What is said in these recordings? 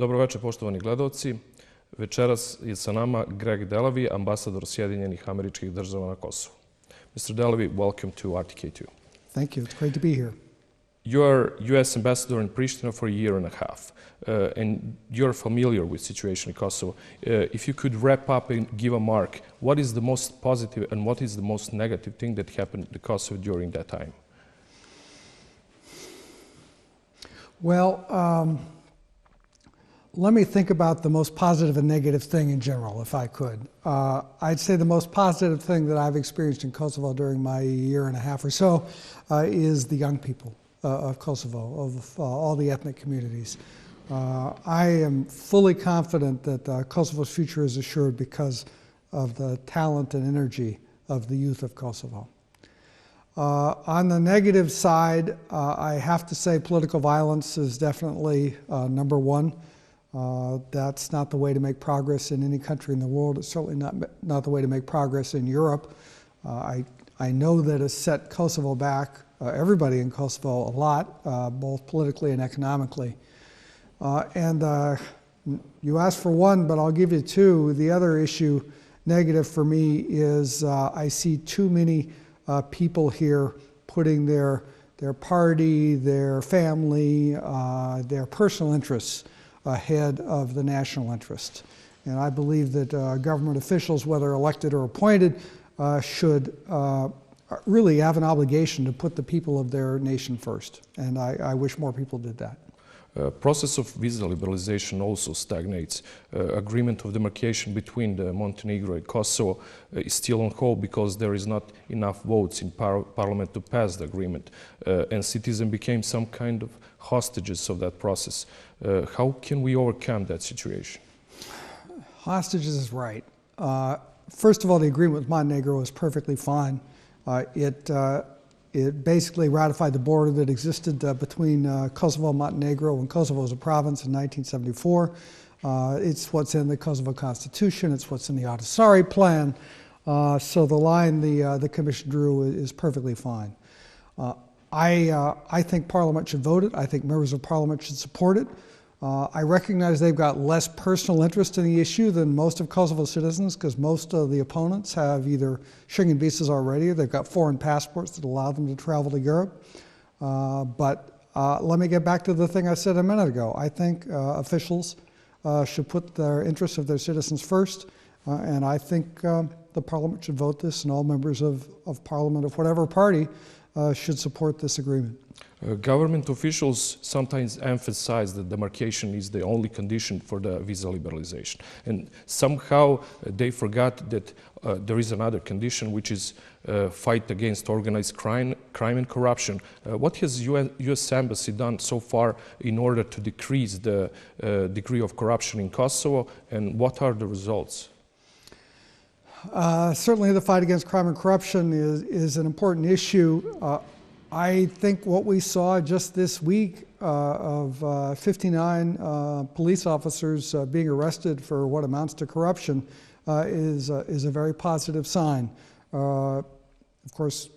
Dobro večer, poštovani gledalci. Večeras je sa nama Greg Delavijem, ambasador Sjedinjenih Američkih Država na Kosovu. Mr. Delavijem, welcome to RTK2. Thank you. It's great to be here. You are U.S. ambassador in Pristina for a year and a half, and you're familiar with the situation in Kosovo. If you could wrap up and give a mark, what is the most positive and what is the most negative thing that happened to Kosovo during that time? Well, let me think about the most positive and negative thing in general, if I could. I'd say the most positive thing that I've experienced in Kosovo during my year and a half or so is the young people of Kosovo, of all the ethnic communities. I am fully confident that Kosovo's future is assured because of the talent and energy of the youth of Kosovo. On the negative side, I have to say political violence is definitely number one. That's not the way to make progress in any country in the world. It's certainly not the way to make progress in Europe. I know that it's set Kosovo back, everybody in Kosovo, a lot, both politically and economically. You asked for one, but I'll give you two. The other issue, negative for me, is I see too many people here putting their party, their family, their personal interests ahead of the national interest. And I believe that government officials, whether elected or appointed, should really have an obligation to put the people of their nation first. And I wish more people did that. Process of visa liberalization also stagnates. Agreement of demarcation between the Montenegro and Kosovo is still on hold because there is not enough votes in parliament to pass the agreement. And citizens became some kind of hostages of that process. How can we overcome that situation? Hostages is right. First of all, the agreement with Montenegro is perfectly fine. It basically ratified the border that existed between Kosovo and Montenegro when Kosovo was a province in 1974. It's what's in the Kosovo Constitution. It's what's in the Ahtisaari Plan. So the line the Commission drew is perfectly fine. I think Parliament should vote it. I think members of Parliament should support it. I recognize they've got less personal interest in the issue than most of Kosovo's citizens because most of the opponents have either Schengen visas already or they've got foreign passports that allow them to travel to Europe. But let me get back to the thing I said a minute ago. I think officials should put their interests of their citizens first, and I think the Parliament should vote this, and all members of Parliament of whatever party should support this agreement. Government officials sometimes emphasize that demarcation is the only condition for the visa liberalization. And somehow they forgot that there is another condition, which is fight against organized crime and corruption. What has U.S. Embassy done so far in order to decrease the degree of corruption in Kosovo, and what are the results? Certainly the fight against crime and corruption is an important issue. I think what we saw just this week of 59 police officers being arrested for what amounts to corruption is a very positive sign. Of course,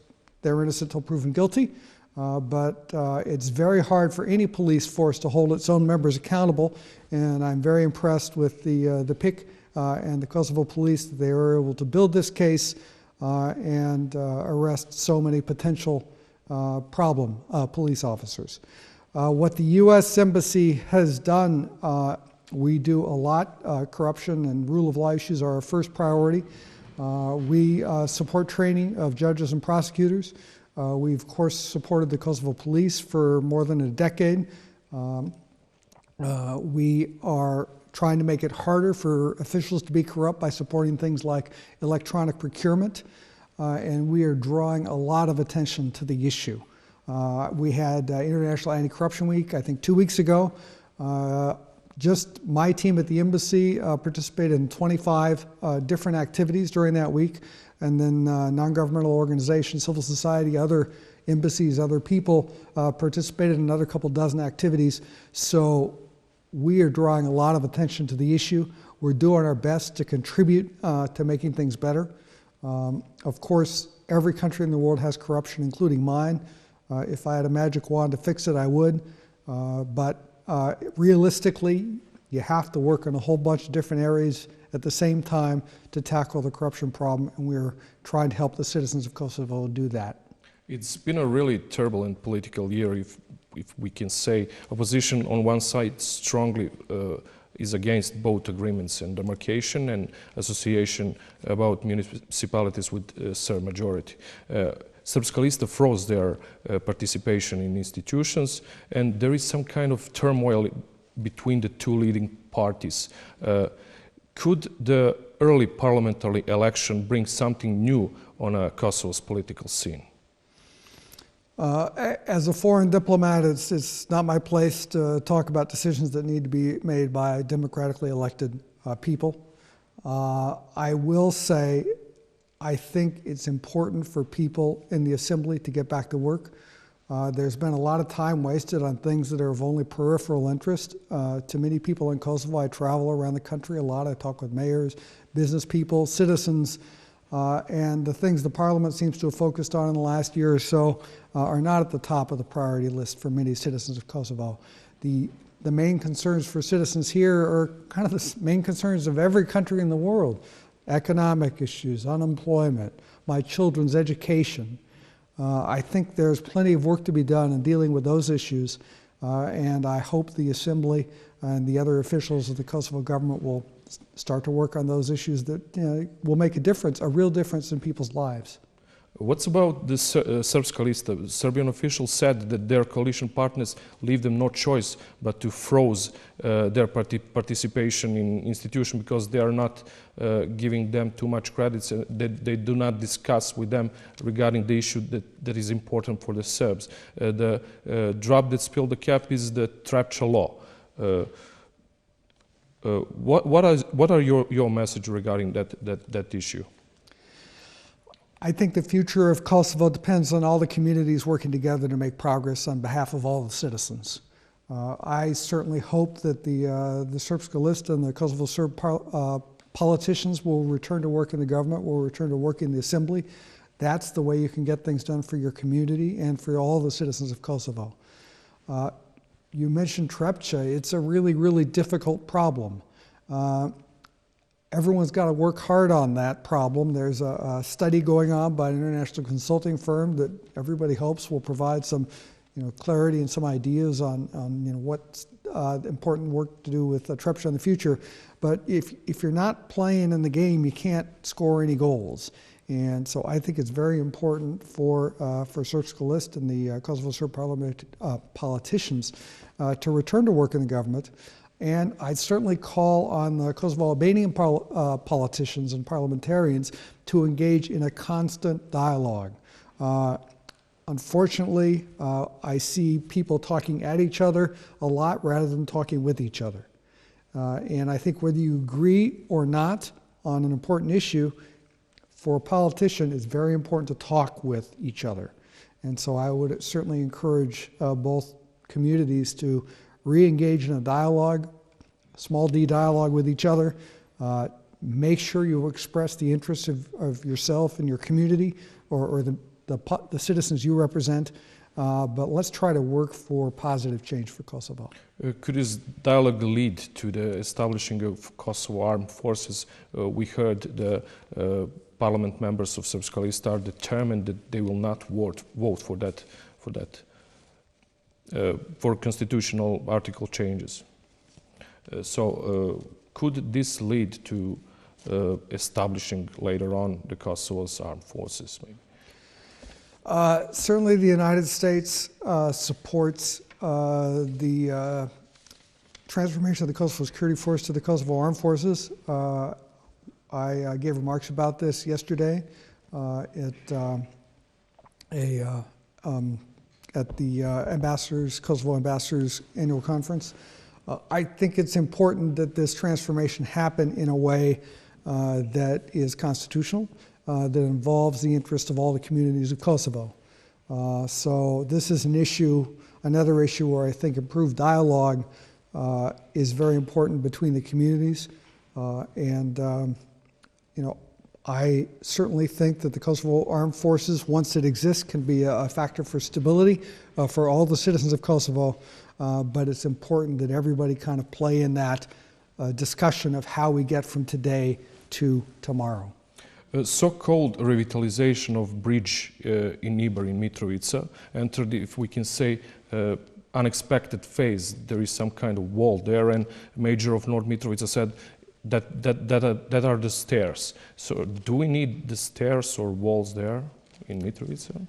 they're innocent till proven guilty, but it's very hard for any police force to hold its own members accountable, and I'm very impressed with the PIC and the Kosovo police that they were able to build this case and arrest so many potential problem police officers. What the U.S. Embassy has done, we do a lot. Corruption and rule of law issues are our first priority. We support training of judges and prosecutors. We, of course, supported the Kosovo police for more than a decade. We are trying to make it harder for officials to be corrupt by supporting things like electronic procurement. And we are drawing a lot of attention to the issue. We had International Anti-Corruption Week, I think 2 weeks ago. Just my team at the embassy participated in 25 different activities during that week. And then non-governmental organizations, civil society, other embassies, other people participated in another couple dozen activities. So we are drawing a lot of attention to the issue. We're doing our best to contribute to making things better. Of course, every country in the world has corruption, including mine. If I had a magic wand to fix it, I would. But realistically, You have to work in a whole bunch of different areas at the same time to tackle the corruption problem, and we're trying to help the citizens of Kosovo do that. It's been a really turbulent political year, if we can say. Opposition on one side strongly is against both agreements and demarcation and association about municipalities with Serb majority. Srpska lista froze their participation in institutions, and there is some kind of turmoil between the two leading parties. Could the early parliamentary election bring something new on Kosovo's political scene? As a foreign diplomat, it's not my place to talk about decisions that need to be made by democratically elected people. I will say I think it's important for people in the assembly to get back to work. There's been a lot of time wasted on things that are of only peripheral interest to many people in Kosovo. I travel around the country a lot. I talk with mayors, business people, citizens, and the things the parliament seems to have focused on in the last year or so are not at the top of the priority list for many citizens of Kosovo. The main concerns for citizens here are kind of the main concerns of every country in the world: economic issues, unemployment, my children's education. I think there's plenty of work to be done in dealing with those issues, and I hope the Assembly and the other officials of the Kosovo government will start to work on those issues that will make a difference, a real difference in people's lives. What's about the Srpska lista? Serbian officials said that their coalition partners leave them no choice but to freeze their participation in institutions because they are not giving them too much credit. They do not discuss with them regarding the issue that is important for the Serbs. The drop that spilled the cap is the Trepča law. What are your message regarding that issue? I think the future of Kosovo depends on all the communities working together to make progress on behalf of all the citizens. I certainly hope that the Srpska lista and the Kosovo Serb politicians will return to work in the government, will return to work in the assembly. That's the way you can get things done for your community and for all the citizens of Kosovo. You mentioned Trepča. It's a really, really difficult problem. Everyone's got to work hard on that problem. There's a study going on by an international consulting firm that everybody hopes will provide some clarity and some ideas on what's important work to do with Trepča in the future. But if you're not playing in the game, you can't score any goals. And so I think it's very important for Srpska list and the Kosovo Serb politicians to return to work in the government. And I'd certainly call on the Kosovo Albanian politicians and parliamentarians to engage in a constant dialogue. Unfortunately, I see people talking at each other a lot rather than talking with each other. And I think whether you agree or not on an important issue, for a politician, it's very important to talk with each other. And so I would certainly encourage both communities to re-engage in a dialogue, small d dialogue with each other. Make sure you express the interests of yourself and your community or the citizens you represent. But let's try to work for positive change for Kosovo. Could this dialogue lead to the establishing of Kosovo armed forces? We heard the parliament members of Srpska lista are determined that they will not vote for constitutional article changes. So could this lead to establishing later on the Kosovo's armed forces? Maybe? Certainly the United States supports the transformation of the Kosovo Security Force to the Kosovo Armed Forces. I gave remarks about this yesterday at the Kosovo Ambassadors Annual Conference. I think it's important that this transformation happen in a way that is constitutional, that involves the interest of all the communities of Kosovo. So this is an issue, another issue where I think improved dialogue is very important between the communities. I certainly think that the Kosovo Armed Forces, once it exists, can be a factor for stability for all the citizens of Kosovo. But it's important that everybody kind of play in that discussion of how we get from today to tomorrow. So-called revitalization of bridge in Ibar in Mitrovica entered, if we can say, unexpected phase. There is some kind of wall there, and Major of North Mitrovica said that are the stairs. So do we need the stairs or walls there in Mitrovica?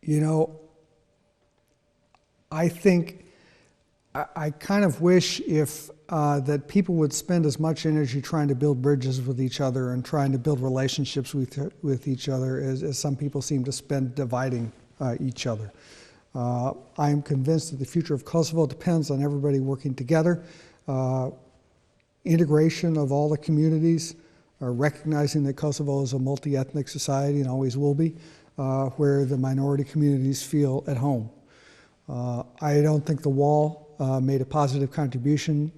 You know, I think I kind of wish if that people would spend as much energy trying to build bridges with each other and trying to build relationships with each other as some people seem to spend dividing each other. I am convinced that the future of Kosovo depends on everybody working together, integration of all the communities, recognizing that Kosovo is a multi-ethnic society and always will be, where the minority communities feel at home. I don't think the wall made a positive contribution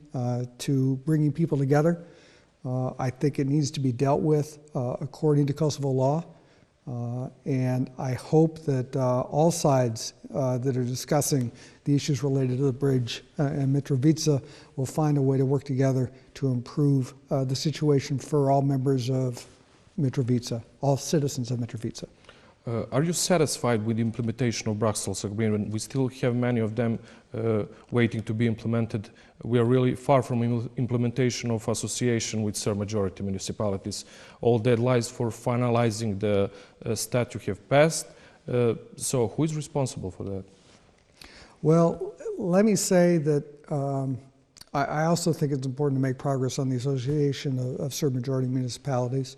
to bringing people together. I think it needs to be dealt with according to Kosovo law. And I hope that all sides that are discussing the issues related to the bridge in Mitrovica will find a way to work together to improve the situation for all members of Mitrovica, all citizens of Mitrovica. Are you satisfied with the implementation of Brussels Agreement? We still have many of them waiting to be implemented. We are really far from implementation of association with Serb majority municipalities. All deadlines for finalizing the statute have passed. So who is responsible for that? Well, let me say that I also think it's important to make progress on the association of Serb majority municipalities.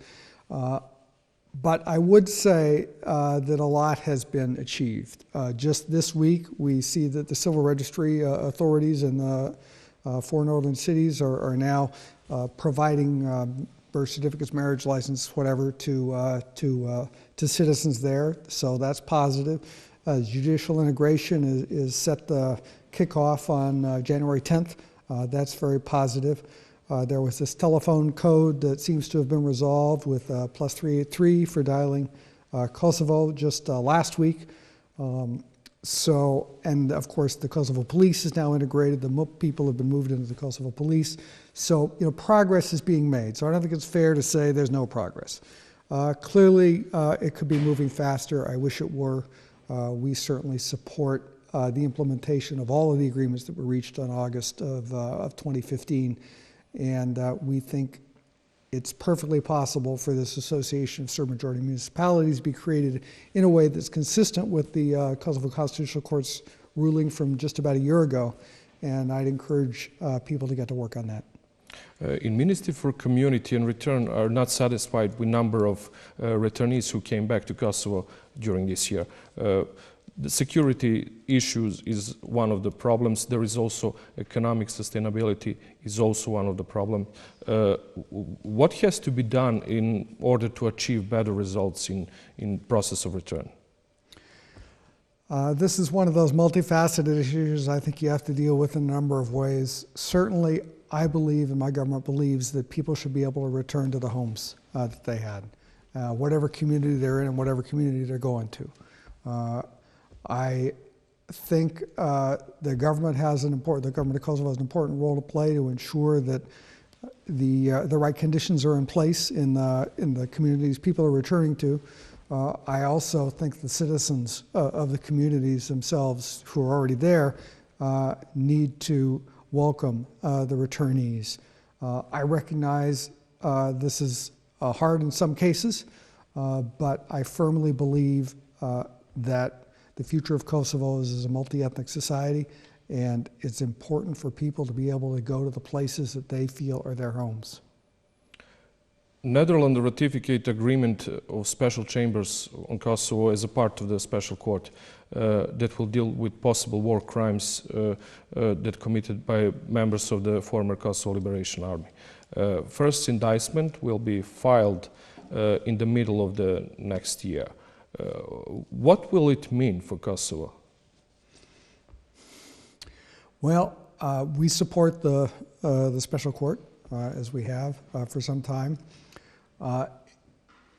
But I would say that a lot has been achieved. Just this week, we see that the civil registry authorities in the 4 northern cities are now providing birth certificates, marriage license, whatever, to citizens there. So that's positive. Judicial integration is set to kick off on January 10th. That's very positive. There was this telephone code that seems to have been resolved with +383 for dialing Kosovo just last week. And of course, the Kosovo police is now integrated. The people have been moved into the Kosovo police. So, progress is being made. So I don't think it's fair to say there's no progress. Clearly, it could be moving faster. I wish it were. We certainly support the implementation of all of the agreements that were reached on August of 2015. And we think it's perfectly possible for this Association of Serb majority municipalities to be created in a way that's consistent with the Kosovo Constitutional Court's ruling from just about a year ago. And I'd encourage people to get to work on that. In Ministry for Community and Return are not satisfied with number of returnees who came back to Kosovo during this year. The security issues is one of the problems. There is also economic sustainability is also one of the problems. What has to be done in order to achieve better results in process of return? This is one of those multifaceted issues I think you have to deal with in a number of ways. Certainly, I believe, and my government believes, that people should be able to return to the homes that they had, whatever community they're in and whatever community they're going to. I think the government of Kosovo has an important role to play to ensure that the right conditions are in place in the communities people are returning to. I also think the citizens of the communities themselves who are already there need to welcome the returnees. I recognize this is hard in some cases, but I firmly believe that the future of Kosovo is a multi-ethnic society, and it's important for people to be able to go to the places that they feel are their homes. Netherlands ratified agreement of special chambers on Kosovo as a part of the special court that will deal with possible war crimes that committed by members of the former Kosovo Liberation Army. First indictment will be filed in the middle of the next year. What will it mean for Kosovo? Well, we support the special court, as we have for some time.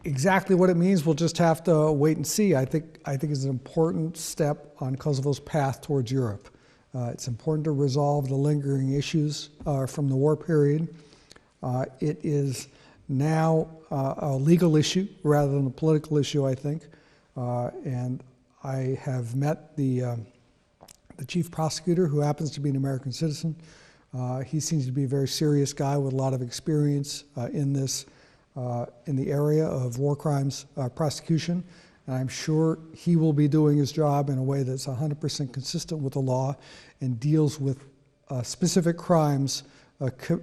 Exactly what it means, we'll just have to wait and see. I think it's an important step on Kosovo's path towards Europe. It's important to resolve the lingering issues from the war period. It is now a legal issue rather than a political issue, I think. And I have met the chief prosecutor, who happens to be an American citizen. He seems to be a very serious guy with a lot of experience in the area of war crimes prosecution. And I'm sure he will be doing his job in a way that's 100% consistent with the law and deals with specific crimes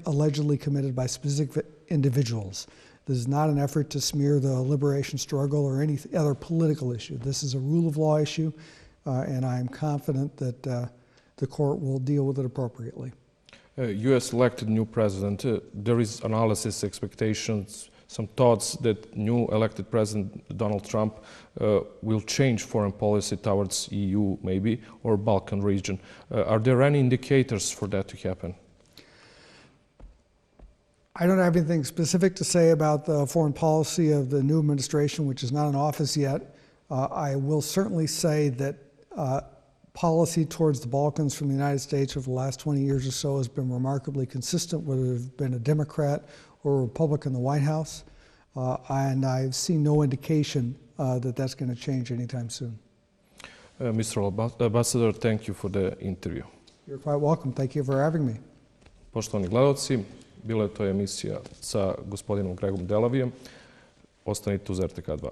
allegedly committed by specific individuals. This is not an effort to smear the liberation struggle or any other political issue. This is a rule of law issue, and I am confident that the court will deal with it appropriately. U.S. elected new president. There is analysis, expectations, some thoughts that new elected President Donald Trump will change foreign policy towards EU maybe, or Balkan region. Are there any indicators for that to happen? I don't have anything specific to say about the foreign policy of the new administration, which is not in office yet. I will certainly say that policy towards the Balkans from the United States over the last 20 years or so has been remarkably consistent, whether it's been a Democrat or a Republican in the White House. And I've seen no indication that that's going to change anytime soon. Mr. Ambassador, thank you for the interview. You're quite welcome. Thank you for having me. Poštovani gledalci, bila je to emisija sa gospodinom Gregom Delavijem. Ostanite uz RTK2.